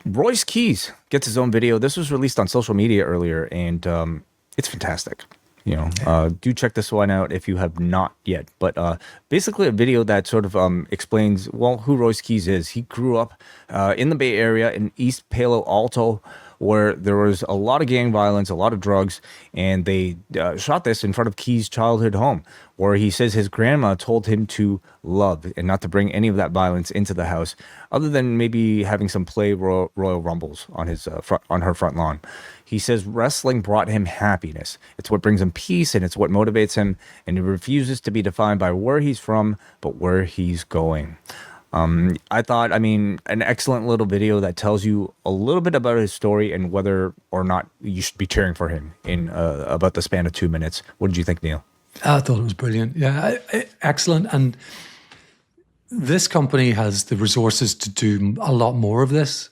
Royce Keys gets his own video. This was released on social media earlier, and it's fantastic. Do check this one out if you have not yet. But basically, a video that sort of explains who Royce Keys is. He grew up in the Bay Area in East Palo Alto, where there was a lot of gang violence, a lot of drugs, and they shot this in front of Keys' childhood home, where he says his grandma told him to love and not to bring any of that violence into the house, other than maybe having some play Royal Rumbles on his on her front lawn. He says wrestling brought him happiness. It's what brings him peace, and it's what motivates him, and he refuses to be defined by where he's from, but where he's going. I thought, an excellent little video that tells you a little bit about his story and whether or not you should be cheering for him in about the span of 2 minutes. What did you think, Neil? I thought it was brilliant. Yeah, excellent. And this company has the resources to do a lot more of this.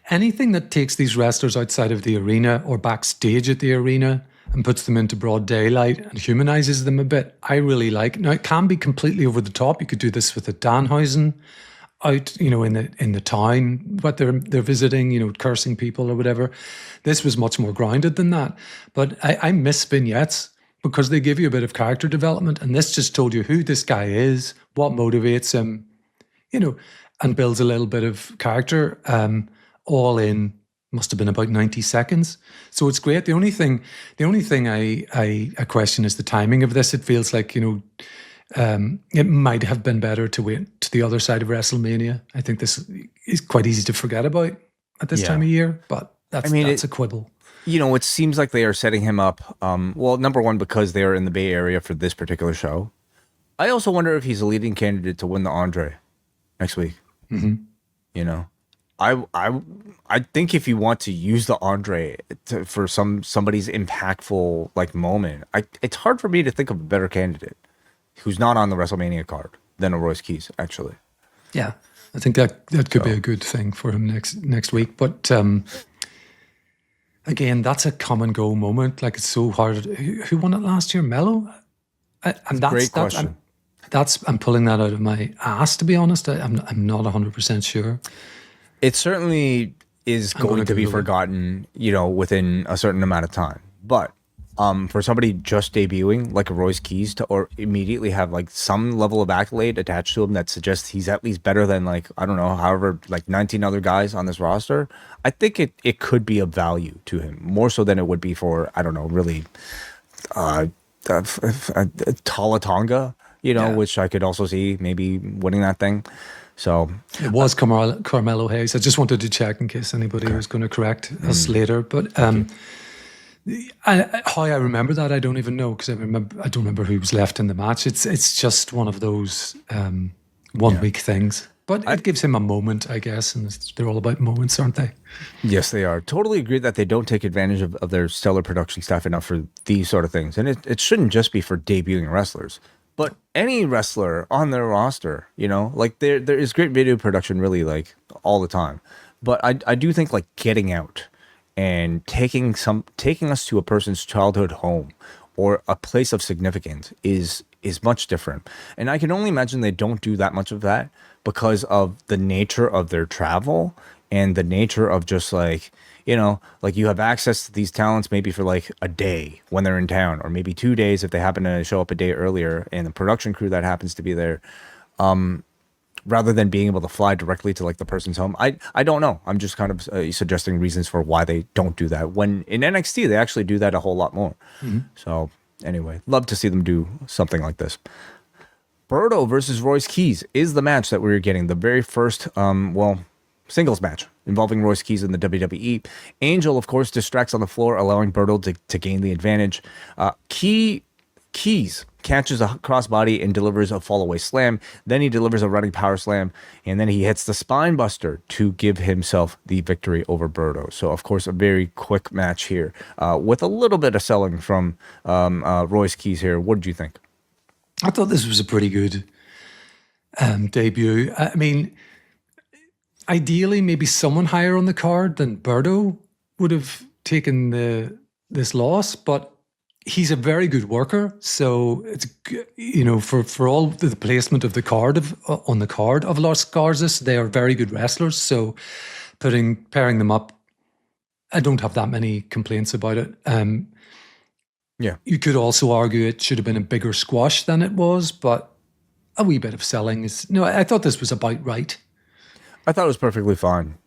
Anything that takes these wrestlers outside of the arena or backstage at the arena and puts them into broad daylight and humanizes them a bit, I really like. Now, it can be completely over the top. You could do this with a Danhausen out, in the town, what they're visiting, cursing people or whatever. This was much more grounded than that. But I miss vignettes because they give you a bit of character development, and this just told you who this guy is, what motivates him, and builds a little bit of character, all in must have been about 90 seconds. So it's great. The only thing I question is the timing of this. It feels like, it might have been better to wait to the other side of WrestleMania. I think this is quite easy to forget about at this time of year, but that's a quibble. It seems like they are setting him up, number one, because they are in the Bay Area for this particular show. I also wonder if he's a leading candidate to win the Andre next week. Mm-hmm. I think if you want to use the Andre for somebody's impactful moment, it's hard for me to think of a better candidate who's not on the WrestleMania card than a Royce Keys, actually. Yeah, I think that could be a good thing for him next week. But again, that's a come and go moment. Like, it's so hard. Who won it last year? Mello? And that's great question. I'm pulling that out of my ass, to be honest. I'm not 100% sure. It certainly is going to be forgotten, within a certain amount of time. But for somebody just debuting, like a Royce Keys, or immediately have some level of accolade attached to him that suggests he's at least better than 19 other guys on this roster, I think it could be of value to him, more so than it would be for, really Tala Tonga, which I could also see maybe winning that thing. So it was Carmelo Hayes. I just wanted to check in case anybody was going to correct us later. But how I remember that, I don't even know, because I don't remember who was left in the match. It's just one of those 1 week things. But it gives him a moment, I guess, and they're all about moments, aren't they? Yes, they are. Totally agree that they don't take advantage of their stellar production staff enough for these sort of things. And it shouldn't just be for debuting wrestlers, but any wrestler on their roster, there is great video production really all the time. But I do think getting out and taking us to a person's childhood home or a place of significance is much different. And I can only imagine they don't do that much of that because of the nature of their travel and the nature of just you have access to these talents maybe for a day when they're in town, or maybe 2 days if they happen to show up a day earlier, and the production crew that happens to be there, rather than being able to fly directly to the person's home. I don't know. I'm just kind of suggesting reasons for why they don't do that, when in NXT they actually do that a whole lot more. Mm-hmm. So anyway, love to see them do something like this. Berto versus Royce Keys is the match that we're getting. The very first, singles match involving Royce Keys in the WWE. Angel, of course, distracts on the floor, allowing Berto to gain the advantage. Keys catches a crossbody and delivers a fallaway slam. Then he delivers a running power slam, and then he hits the spine buster to give himself the victory over Berto. So, of course, a very quick match here with a little bit of selling from Royce Keys here. What did you think? I thought this was a pretty good debut. Ideally, maybe someone higher on the card than Berto would have taken this loss, but he's a very good worker. So it's for all the placement of the card on the card of Los Garzas, they are very good wrestlers. So pairing them up, I don't have that many complaints about it. Yeah. You could also argue it should have been a bigger squash than it was, but a wee bit of selling is... No, I thought this was about right. I thought it was perfectly fine.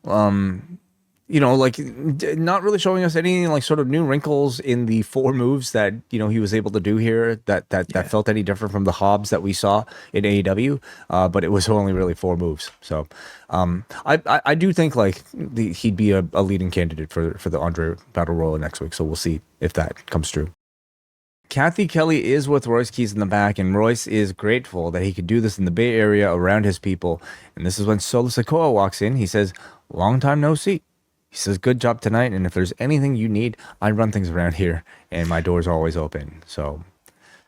You know, like not really showing us any like sort of new wrinkles in the 4 moves that, you know, he was able to do here that felt any different from the Hobbs that we saw in AEW. But it was only really 4 moves. So I do think like he'd be a leading candidate for the Andre Battle Royal next week. So we'll see if that comes true. Kathy Kelly is with Royce Keys in the back, and Royce is grateful that he could do this in the Bay Area around his people. And this is when Solo Sikoa walks in. He says, "Long time no see." He says, "Good job tonight, and if there's anything you need, I run things around here, and my door's always open." So,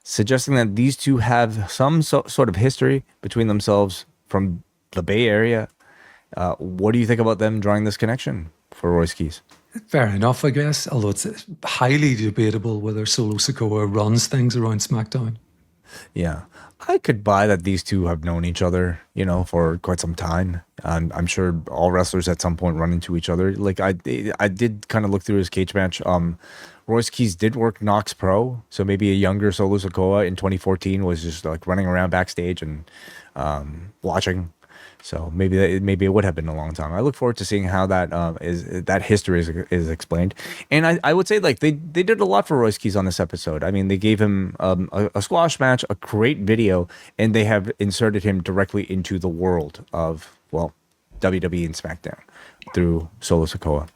suggesting that these two have some sort of history between themselves from the Bay Area. What do you think about them drawing this connection for Royce Keys? Fair enough, I guess, although it's highly debatable whether Solo Sikoa runs things around SmackDown. Yeah, I could buy that these two have known each other, you know, for quite some time. I'm sure all wrestlers at some point run into each other. Like I did kind of look through his cage match. Royce Keys did work Knox Pro, so maybe a younger Solo Sikoa in 2014 was just like running around backstage and watching. So maybe it would have been a long time. I look forward to seeing how that history is explained. And I would say like they did a lot for Royce Keys on this episode. I mean, they gave him a squash match, a great video, and they have inserted him directly into the world of, well, WWE and SmackDown through Solo Sikoa.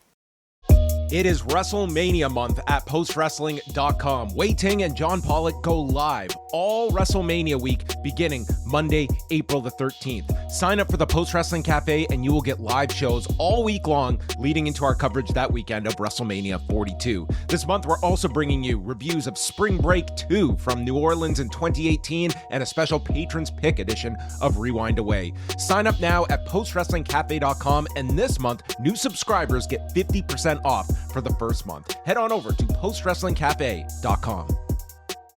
It is WrestleMania month at postwrestling.com. Wei Ting and John Pollock go live all WrestleMania week beginning Monday, April the 13th. Sign up for the Post Wrestling Cafe and you will get live shows all week long leading into our coverage that weekend of WrestleMania 42. This month, we're also bringing you reviews of Spring Break 2 from New Orleans in 2018 and a special Patrons Pick edition of Rewind Away. Sign up now at postwrestlingcafe.com, and this month, new subscribers get 50% off for the first month. Head on over to postwrestlingcafe.com.